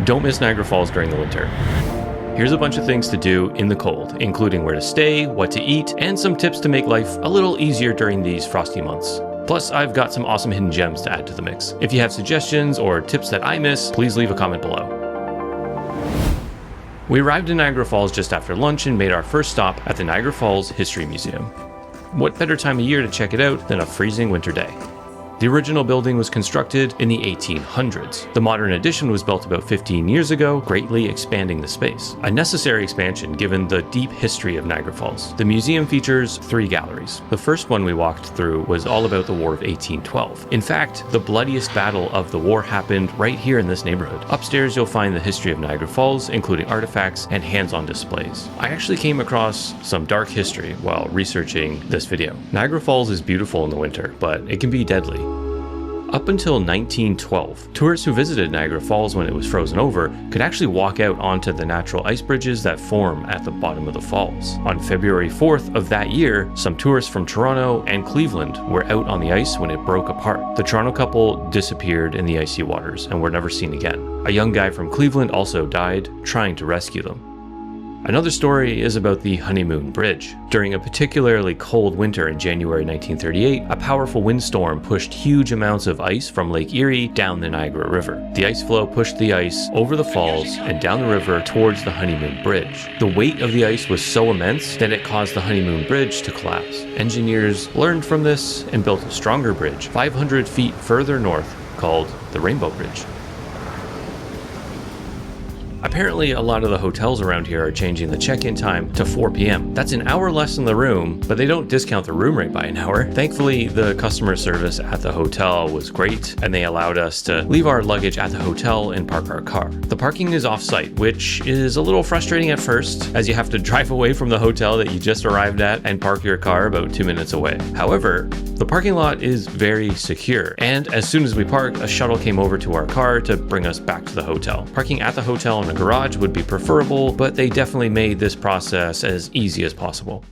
Don't miss Niagara Falls during the winter. Here's a bunch of things to do in the cold, including where to stay, what to eat, and some tips to make life a little easier during these frosty months. Plus, I've got some awesome hidden gems to add to the mix. If you have suggestions or tips that I miss, please leave a comment below. We arrived in Niagara Falls just after lunch and made our first stop at the Niagara Falls History Museum. What better time of year to check it out than a freezing winter day? The original building was constructed in the 1800s. The modern addition was built about 15 years ago, greatly expanding the space. A necessary expansion given the deep history of Niagara Falls. The museum features 3 galleries. The first one we walked through was all about the War of 1812. In fact, the bloodiest battle of the war happened right here in this neighborhood. Upstairs you'll find the history of Niagara Falls, including artifacts and hands-on displays. I actually came across some dark history while researching this video. Niagara Falls is beautiful in the winter, but it can be deadly. Up until 1912, tourists who visited Niagara Falls when it was frozen over could actually walk out onto the natural ice bridges that form at the bottom of the falls. On February 4th of that year, some tourists from Toronto and Cleveland were out on the ice when it broke apart. The Toronto couple disappeared in the icy waters and were never seen again. A young guy from Cleveland also died trying to rescue them. Another story is about the Honeymoon Bridge. During a particularly cold winter in January 1938, a powerful windstorm pushed huge amounts of ice from Lake Erie down the Niagara River. The ice flow pushed the ice over the falls and down the river towards the Honeymoon Bridge. The weight of the ice was so immense that it caused the Honeymoon Bridge to collapse. Engineers learned from this and built a stronger bridge 500 feet further north called the Rainbow Bridge. Apparently, a lot of the hotels around here are changing the check-in time to 4 p.m. That's an hour less in the room, but they don't discount the room rate by an hour. Thankfully, the customer service at the hotel was great, and they allowed us to leave our luggage at the hotel and park our car. The parking is off-site, which is a little frustrating at first, as you have to drive away from the hotel that you just arrived at and park your car about 2 minutes away. However, the parking lot is very secure, and as soon as we parked, a shuttle came over to our car to bring us back to the hotel. Parking at the hotel in a garage would be preferable, but they definitely made this process as easy as possible.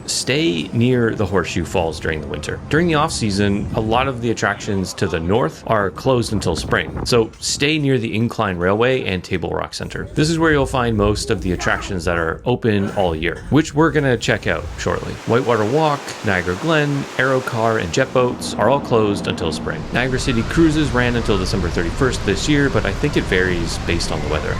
Stay near the Horseshoe Falls during the winter. During the off-season, a lot of the attractions to the north are closed until spring, so stay near the Incline Railway and Table Rock Center. This is where you'll find most of the attractions that are open all year, which we're gonna check out shortly. Whitewater Walk, Niagara Glen, Aero Car, and jet boats are all closed until spring. Niagara City Cruises ran until December 31st this year, but I think it varies based on the weather.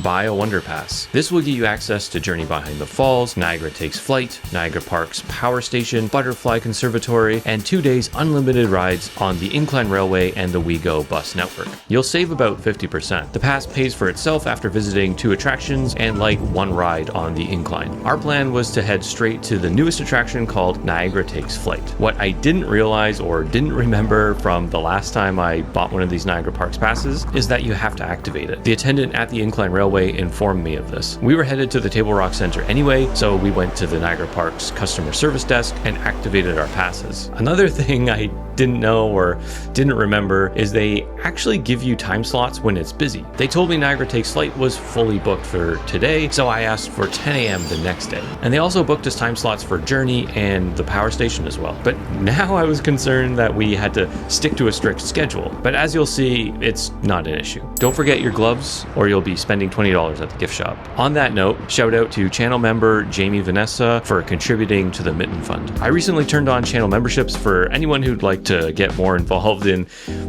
Buy a Wonder Pass. This will give you access to Journey Behind the Falls, Niagara Takes Flight, Niagara Park's Power Station, Butterfly Conservatory, and 2 days unlimited rides on the Incline Railway and the WeGo bus network. You'll save about 50%. The pass pays for itself after visiting 2 attractions and like 1 ride on the Incline. Our plan was to head straight to the newest attraction called Niagara Takes Flight. What I didn't realize or didn't remember from the last time I bought one of these Niagara Parks passes is that you have to activate it. The attendant at the Incline Railway informed me of this. We were headed to the Table Rock Center anyway, so we went to the Niagara Parks customer service desk and activated our passes. Another thing I didn't know or didn't remember is they actually give you time slots when it's busy. They told me Niagara Takes Flight was fully booked for today, so I asked for 10 a.m. the next day. And they also booked us time slots for Journey and the Power Station as well. But now I was concerned that we had to stick to a strict schedule. But as you'll see, it's not an issue. Don't forget your gloves or you'll be spending $20 at the gift shop. On that note, shout out to channel member Jamie Vanessa for contributing to the Mitten Fund. I recently turned on channel memberships for anyone who'd like to get more involved in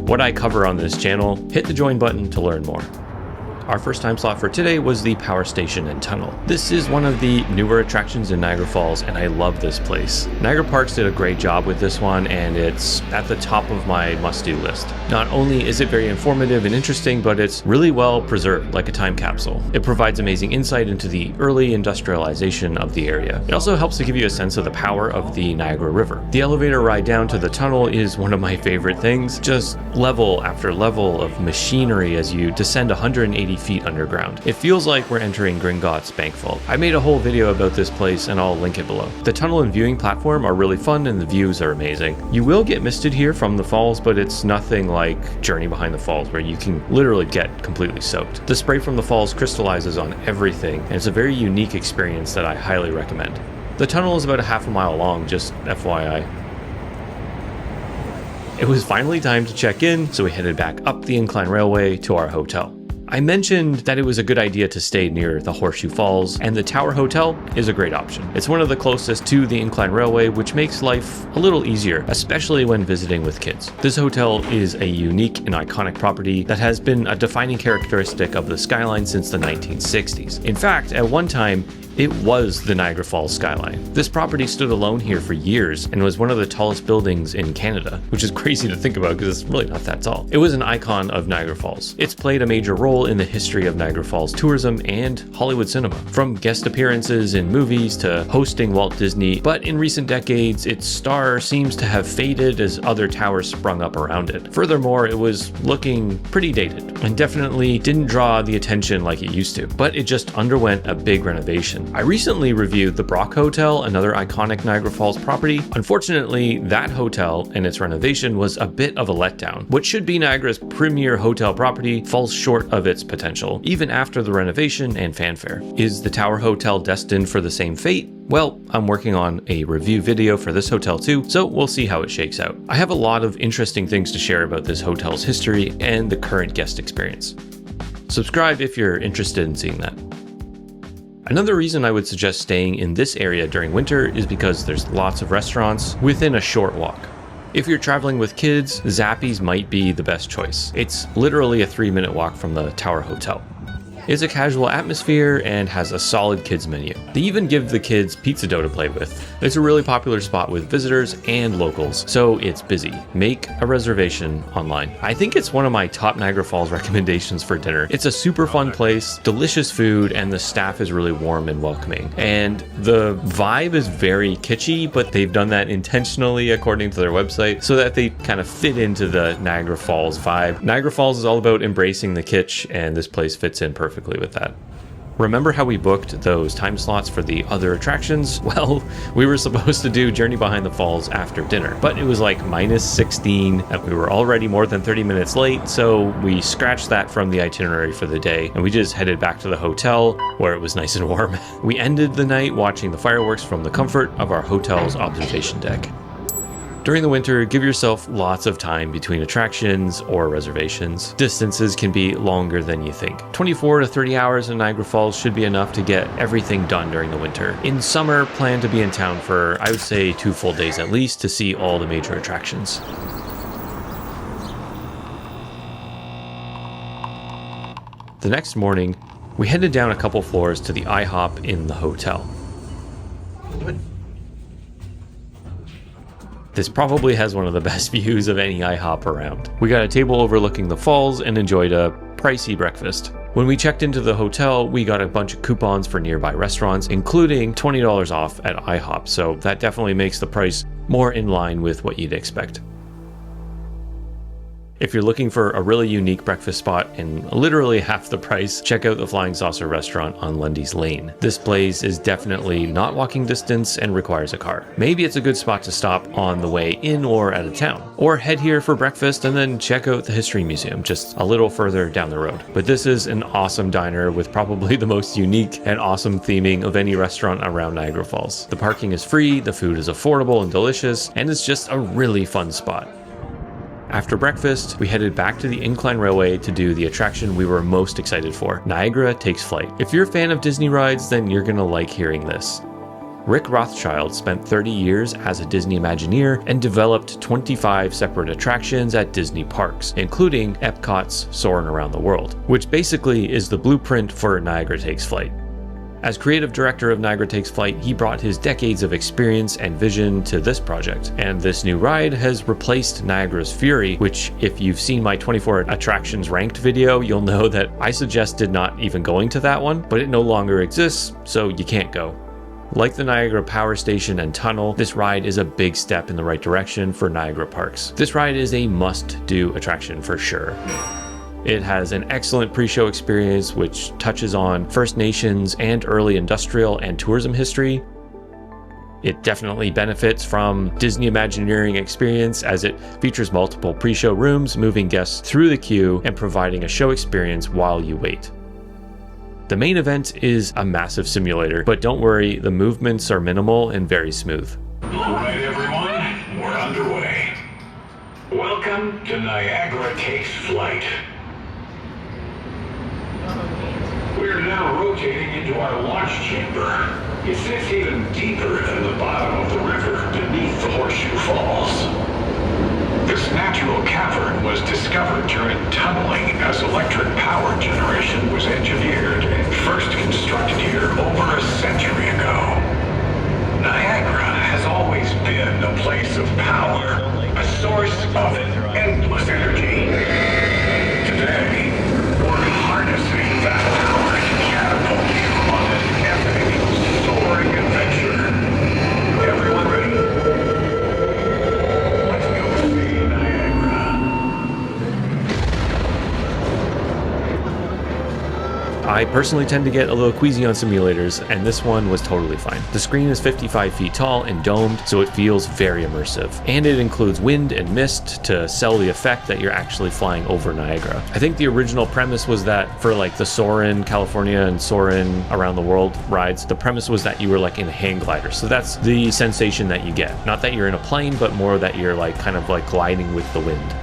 what I cover on this channel. Hit the join button to learn more. Our first time slot for today was the Power Station and Tunnel. This is one of the newer attractions in Niagara Falls, and I love this place. Niagara Parks did a great job with this one, and it's at the top of my must-do list. Not only is it very informative and interesting, but it's really well preserved, like a time capsule. It provides amazing insight into the early industrialization of the area. It also helps to give you a sense of the power of the Niagara River. The elevator ride down to the tunnel is one of my favorite things. Just level after level of machinery as you descend 180 feet underground. It feels like we're entering Gringotts Bank Vault. I made a whole video about this place and I'll link it below. The tunnel and viewing platform are really fun and the views are amazing. You will get misted here from the falls, but it's nothing like Journey Behind the Falls where you can literally get completely soaked. The spray from the falls crystallizes on everything and it's a very unique experience that I highly recommend. The tunnel is about a half a mile long, just FYI. It was finally time to check in, so we headed back up the incline railway to our hotel. I mentioned that it was a good idea to stay near the Horseshoe Falls, and the Tower Hotel is a great option. It's one of the closest to the incline railway, which makes life a little easier, especially when visiting with kids. This hotel is a unique and iconic property that has been a defining characteristic of the skyline since the 1960s. In fact, at one time, it was the Niagara Falls skyline. This property stood alone here for years and was one of the tallest buildings in Canada, which is crazy to think about because it's really not that tall. It was an icon of Niagara Falls. It's played a major role in the history of Niagara Falls tourism and Hollywood cinema, from guest appearances in movies to hosting Walt Disney, but in recent decades, its star seems to have faded as other towers sprung up around it. Furthermore, it was looking pretty dated and definitely didn't draw the attention like it used to, but it just underwent a big renovation. I recently reviewed the Brock Hotel, another iconic Niagara Falls property. Unfortunately, that hotel and its renovation was a bit of a letdown. What should be Niagara's premier hotel property falls short of its potential, even after the renovation and fanfare. Is the Tower Hotel destined for the same fate? Well, I'm working on a review video for this hotel too, so we'll see how it shakes out. I have a lot of interesting things to share about this hotel's history and the current guest experience. Subscribe if you're interested in seeing that. Another reason I would suggest staying in this area during winter is because there's lots of restaurants within a short walk. If you're traveling with kids, Zappi's might be the best choice. It's literally a 3-minute walk from the Tower Hotel. It's a casual atmosphere and has a solid kids menu. They even give the kids pizza dough to play with. It's a really popular spot with visitors and locals, so it's busy. Make a reservation online. I think it's one of my top Niagara Falls recommendations for dinner. It's a super fun place, delicious food, and the staff is really warm and welcoming. And the vibe is very kitschy, but they've done that intentionally according to their website so that they kind of fit into the Niagara Falls vibe. Niagara Falls is all about embracing the kitsch, and this place fits in perfectly with that. Remember how we booked those time slots for the other attractions? Well, we were supposed to do Journey Behind the Falls after dinner, but it was like -16 and we were already more than 30 minutes late, so we scratched that from the itinerary for the day and we just headed back to the hotel where it was nice and warm. We ended the night watching the fireworks from the comfort of our hotel's observation deck. During the winter, give yourself lots of time between attractions or reservations. Distances can be longer than you think. 24 to 30 hours in Niagara Falls should be enough to get everything done during the winter. In summer, plan to be in town for, I would say, 2 full days at least to see all the major attractions. The next morning, we headed down a couple floors to the iHop in the hotel. This probably has one of the best views of any iHop around. We got a table overlooking the falls and enjoyed a pricey breakfast. When we checked into the hotel, we got a bunch of coupons for nearby restaurants, including $20 off at iHop, so that definitely makes the price more in line with what you'd expect. If you're looking for a really unique breakfast spot and literally half the price, check out the Flying Saucer restaurant on Lundy's Lane. This place is definitely not walking distance and requires a car. Maybe it's a good spot to stop on the way in or out of town. Or head here for breakfast and then check out the History Museum just a little further down the road. But this is an awesome diner with probably the most unique and awesome theming of any restaurant around Niagara Falls. The parking is free, the food is affordable and delicious, and it's just a really fun spot. After breakfast, we headed back to the incline railway to do the attraction we were most excited for, Niagara Takes Flight. If you're a fan of Disney rides, then you're gonna like hearing this. Rick Rothschild spent 30 years as a Disney Imagineer and developed 25 separate attractions at Disney parks, including Epcot's Soarin' Around the World, which basically is the blueprint for Niagara Takes Flight. As creative director of Niagara Takes Flight, he brought his decades of experience and vision to this project, and this new ride has replaced Niagara's Fury, which, if you've seen my 24 attractions ranked video, you'll know that I suggested not even going to that one, but it no longer exists, so you can't go. Like the Niagara Power Station and Tunnel, this ride is a big step in the right direction for Niagara Parks. This ride is a must-do attraction for sure. It has an excellent pre-show experience which touches on First Nations and early industrial and tourism history. It definitely benefits from Disney Imagineering experience as it features multiple pre-show rooms, moving guests through the queue and providing a show experience while you wait. The main event is a massive simulator, but don't worry, the movements are minimal and very smooth. All right, everyone, we're underway. Welcome the Niagara takes flight. We're now rotating into our launch chamber. It sits even deeper than the bottom of the river beneath the Horseshoe Falls. This natural cavern was discovered during tunneling as electric power generation was engineered and first constructed here over a century ago. Niagara has always been a place of power, a source of endless energy. Today, we're harnessing that power to catapult you on an epic, soaring adventure. Everyone ready? Let's go see Niagara. I personally tend to get a little queasy on simulators, and this one was totally fine. The screen is 55 feet tall and domed, so it feels very immersive. And it includes wind and mist to sell the effect that you're actually flying over Niagara. I think the original premise was that for like the Soarin' California and Soarin' Around the World rides, the premise was that you were like in a hang glider. So that's the sensation that you get. Not that you're in a plane, but more that you're like kind of like gliding with the wind.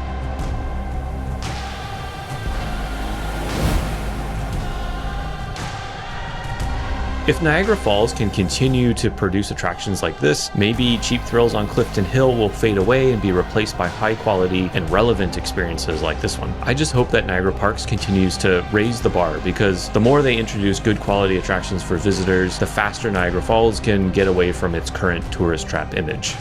If Niagara Falls can continue to produce attractions like this, maybe cheap thrills on Clifton Hill will fade away and be replaced by high quality and relevant experiences like this one. I just hope that Niagara Parks continues to raise the bar, because the more they introduce good quality attractions for visitors, the faster Niagara Falls can get away from its current tourist trap image.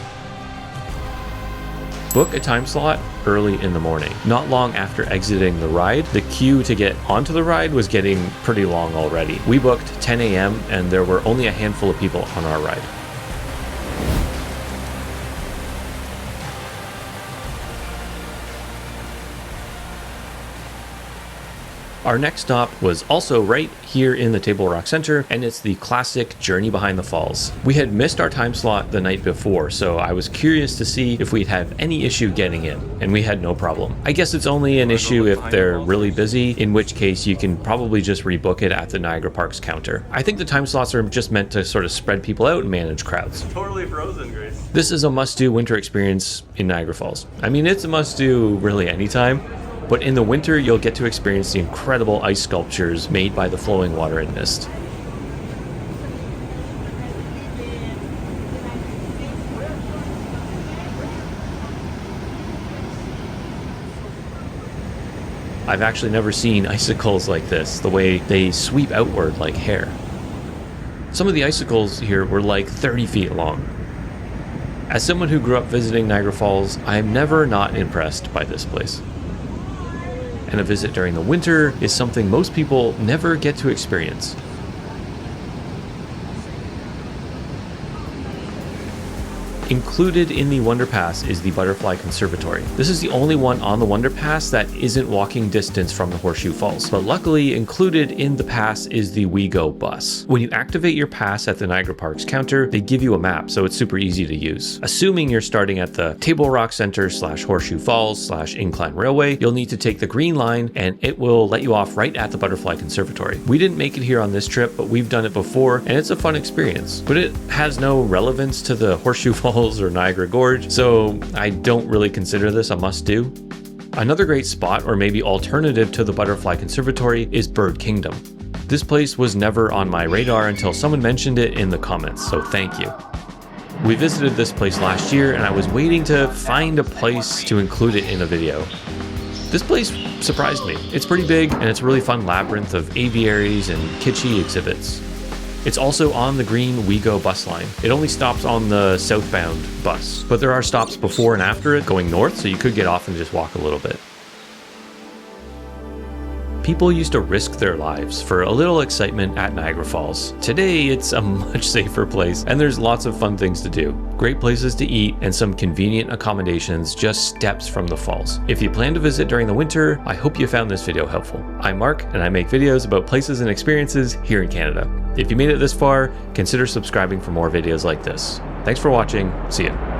Book a time slot early in the morning. Not long after exiting the ride, the queue to get onto the ride was getting pretty long already. We booked 10 a.m. and there were only a handful of people on our ride. Our next stop was also right here in the Table Rock Center, and it's the classic Journey Behind the Falls. We had missed our time slot the night before, so I was curious to see if we'd have any issue getting in, and we had no problem. I guess it's only an issue if they're really busy, in which case you can probably just rebook it at the Niagara Parks counter. I think the time slots are just meant to sort of spread people out and manage crowds. Totally frozen, Grace. This is a must-do winter experience in Niagara Falls. I mean, it's a must-do really anytime, but in the winter, you'll get to experience the incredible ice sculptures made by the flowing water and mist. I've actually never seen icicles like this, the way they sweep outward like hair. Some of the icicles here were like 30 feet long. As someone who grew up visiting Niagara Falls, I'm never not impressed by this place. And a visit during the winter is something most people never get to experience. Included in the Wonder Pass is the Butterfly Conservatory. This is the only one on the Wonder Pass that isn't walking distance from the Horseshoe Falls, but luckily included in the pass is the WeGo bus. When you activate your pass at the Niagara Parks counter, they give you a map, so it's super easy to use. Assuming you're starting at the Table Rock Center / Horseshoe Falls / Incline Railway, you'll need to take the green line and it will let you off right at the Butterfly Conservatory. We didn't make it here on this trip, but we've done it before and it's a fun experience. But it has no relevance to the Horseshoe Falls or Niagara Gorge, so I don't really consider this a must-do. Another great spot, or maybe alternative to the Butterfly Conservatory, is Bird Kingdom. This place was never on my radar until someone mentioned it in the comments, so thank you. We visited this place last year and I was waiting to find a place to include it in a video. This place surprised me. It's pretty big and it's a really fun labyrinth of aviaries and kitschy exhibits. It's also on the green WeGo bus line. It only stops on the southbound bus, but there are stops before and after it going north, so you could get off and just walk a little bit. People used to risk their lives for a little excitement at Niagara Falls. Today, it's a much safer place, and there's lots of fun things to do. Great places to eat, and some convenient accommodations just steps from the falls. If you plan to visit during the winter, I hope you found this video helpful. I'm Mark, and I make videos about places and experiences here in Canada. If you made it this far, consider subscribing for more videos like this. Thanks for watching. See ya.